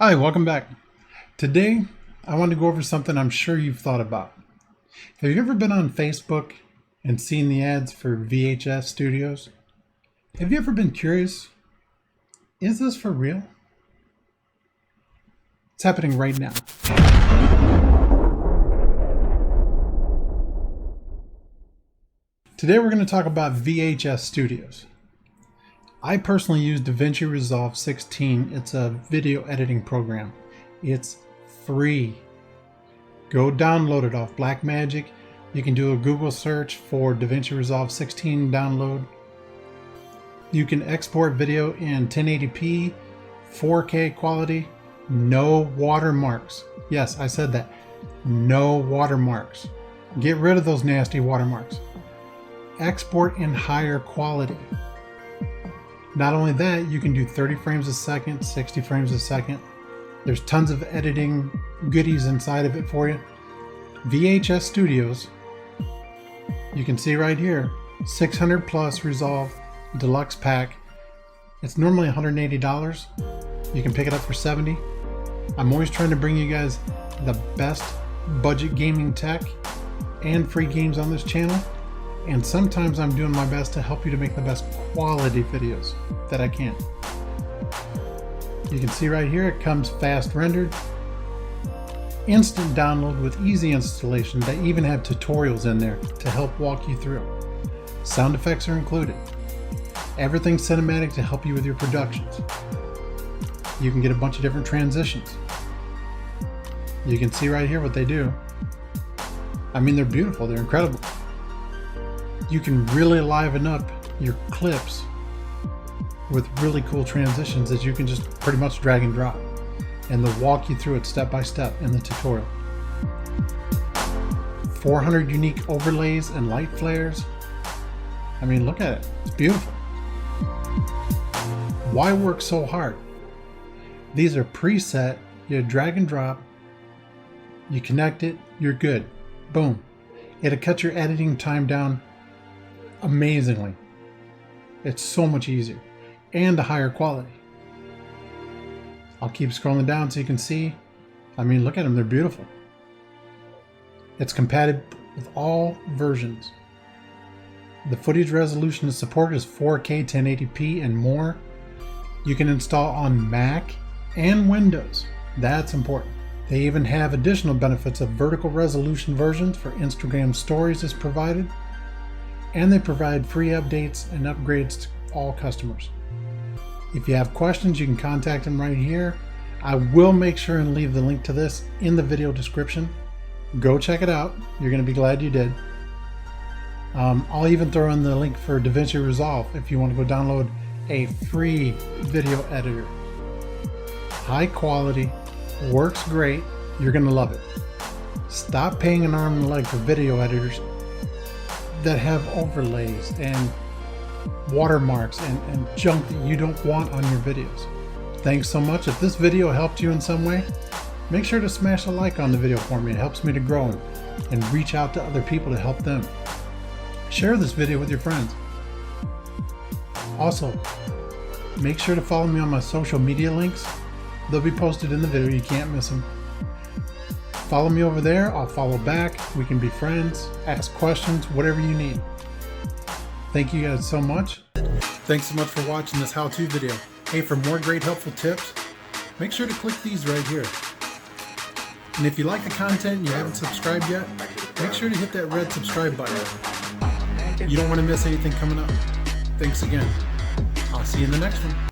Hi, welcome back. Today, I want to go over something I'm sure you've thought about. Have you ever been on Facebook and seen the ads for VHS Studios? Have you ever been curious? Is this for real? It's happening right now. Today we're going to talk about VHS Studios. I personally use DaVinci Resolve 16. It's a video editing program. It's free. Go download it off Blackmagic. You can do a Google search for DaVinci Resolve 16 download. You can export video in 1080p, 4K quality, no watermarks. Yes, I said that. No watermarks. Get rid of those nasty watermarks. Export in higher quality. Not only that, you can do 30 frames a second, 60 frames a second. There's tons of editing goodies inside of it for you. VHS Studios, you can see right here, 600 plus Resolve Deluxe Pack. It's normally $180. You can pick it up for $70. I'm always trying to bring you guys the best budget gaming tech and free games on this channel. And sometimes I'm doing my best to help you to make the best quality videos that I can. You can see right here, it comes fast rendered, instant download with easy installation. They even have tutorials in there to help walk you through. Sound effects are included. Everything's cinematic to help you with your productions. You can get a bunch of different transitions. You can see right here what they do. I mean, they're beautiful, they're incredible. You can really liven up your clips with really cool transitions that you can just pretty much drag and drop, and they'll walk you through it step by step in the tutorial. 400 unique overlays and light flares. I mean, look at it, it's beautiful. Why work so hard? These are preset, you drag and drop, you connect it, you're good. Boom. It'll cut your editing time down amazingly. It's so much easier and a higher quality. I'll keep scrolling down so you can see. I mean, look at them, they're beautiful. It's compatible with all versions. The footage resolution supported is 4K 1080p and more. You can install on Mac and Windows. That's important. They even have additional benefits of vertical resolution versions for Instagram stories is provided. And they provide free updates and upgrades to all customers. If you have questions, you can contact them right here. I will make sure and leave the link to this in the video description. Go check it out. You're going to be glad you did. I'll even throw in the link for DaVinci Resolve if you want to go download a free video editor. High quality, works great. You're going to love it. Stop paying an arm and a leg for video editors that have overlays and watermarks and junk that you don't want on your videos. Thanks so much. If this video helped you in some way, make sure to smash a like on the video for me. It helps me to grow and reach out to other people to help them. Share this video with your friends. Also, make sure to follow me on my social media links. They'll be posted in the video. You can't miss them. Follow me over there, I'll follow back, we can be friends, ask questions, whatever you need. Thank you guys so much. Thanks so much for watching this how-to video. Hey, for more great helpful tips, make sure to click these right here. And if you like the content and you haven't subscribed yet, make sure to hit that red subscribe button. You don't want to miss anything coming up. Thanks again. I'll see you in the next one.